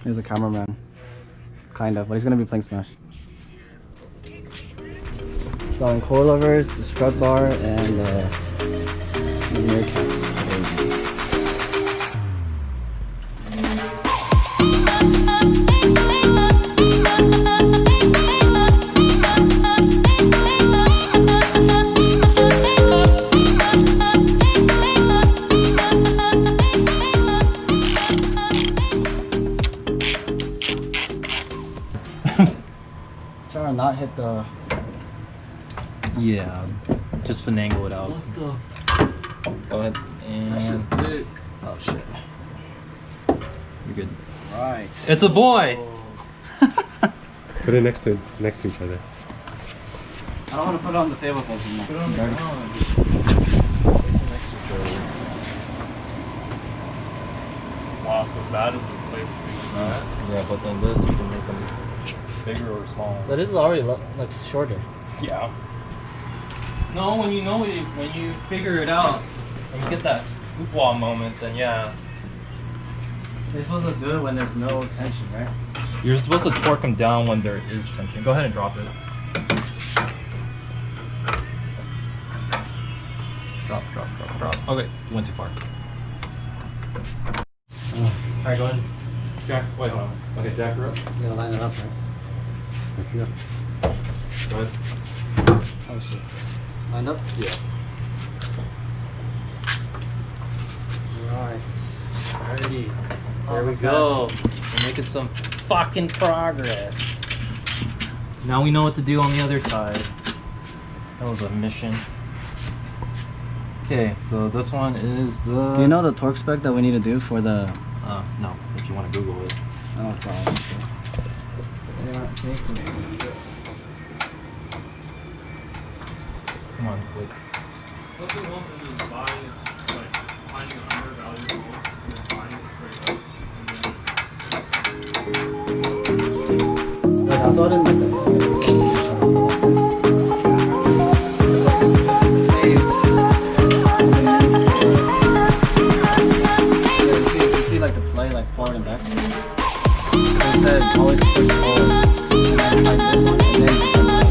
He's a cameraman. Kind of, but he's gonna be playing Smash. Installing coilovers, the strut bar, and the mirror caps. Trying to not hit the... Yeah, just finagle it out. What the? Go ahead and... Oh shit. You're good. Right. It's a boy! Put it next to each other. I don't want to put it on the table close enough. Put it on the ground. Wow, so that is the place to see that. Yeah, but then this, you can make them bigger or smaller. So this is already like shorter. Yeah. No, when you know it, when you figure it out, and you get that hoopla moment, then yeah. You're supposed to do it when there's no tension, right? You're supposed to torque them down when there is tension. Go ahead and drop it. Drop, drop, drop, drop. Okay, you went too far. Alright, go ahead. Jack, wait, hold on. Okay, jack her up. You gotta line it up, right? Let's go. Go ahead. Oh shit. Lined up? Yeah. Right. Alrighty. There we go. We're making some fucking progress. Now we know what to do on the other side. That was a mission. Okay, so this one is the... Do you know the torque spec that we need to do for the... no, if you want to Google it. Oh, problem. Come on, click. What we want to do is buy is like finding an undervalued goal and then buying it straight up. Wait, I saw it in the... You see like the play like forward and back. So it said always push forward and then like this one and then just like that.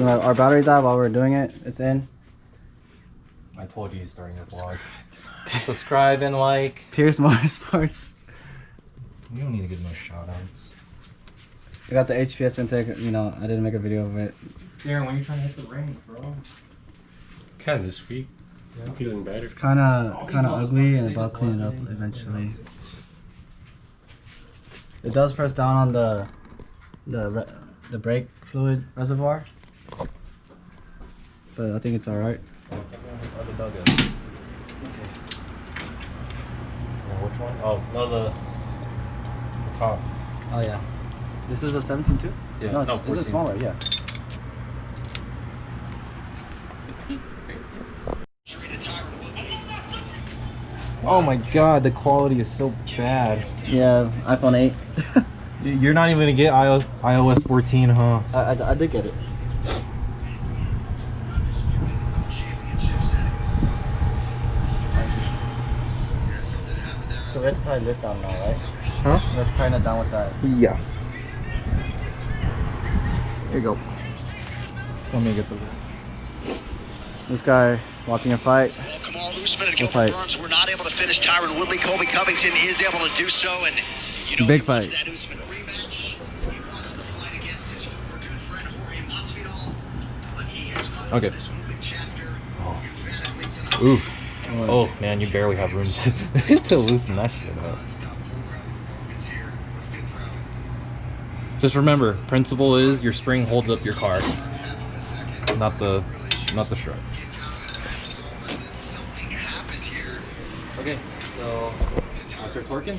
So our battery died while we were doing it. It's in. I told you starting the vlog. Subscribe and like. PierceMotorsports. You don't need to give no shout outs. I got the HPS intake. You know, I didn't make a video of it. Darren, when you trying to hit the range, bro? Kind of this week. Yeah. I'm feeling better. It's kind of ugly, and I'll clean it up eventually. It does press down on the brake fluid reservoir, but I think it's all right. Okay. Which one? Oh, no, the top. Oh yeah. This is a 17.2? Yeah. No, No, it's, is 14. it smaller? Yeah. Oh my god, the quality is so bad. Yeah, iPhone 8. You're not even gonna get iOS 14, huh? I did get it. So we have to tighten this down now, right? Huh? We have to tighten it down with that. Yeah. Here you go. Let me get the. This guy watching a fight. Well, Kamal Usman and We'll Gilbert fight. Burns were not able to finish. Tyron Woodley, Colby Covington is able to do so, and you know, Big he wants fight. that Usman rematch. He wants to fight against his former good friend Jorge Masvidal, but he has closed Okay. this Woodley chapter emphatically tonight. Ooh. Oh man, you barely have room to loosen that shit up. Just remember, principle is your spring holds up your car, not the strut. Okay, so I'll start twerking.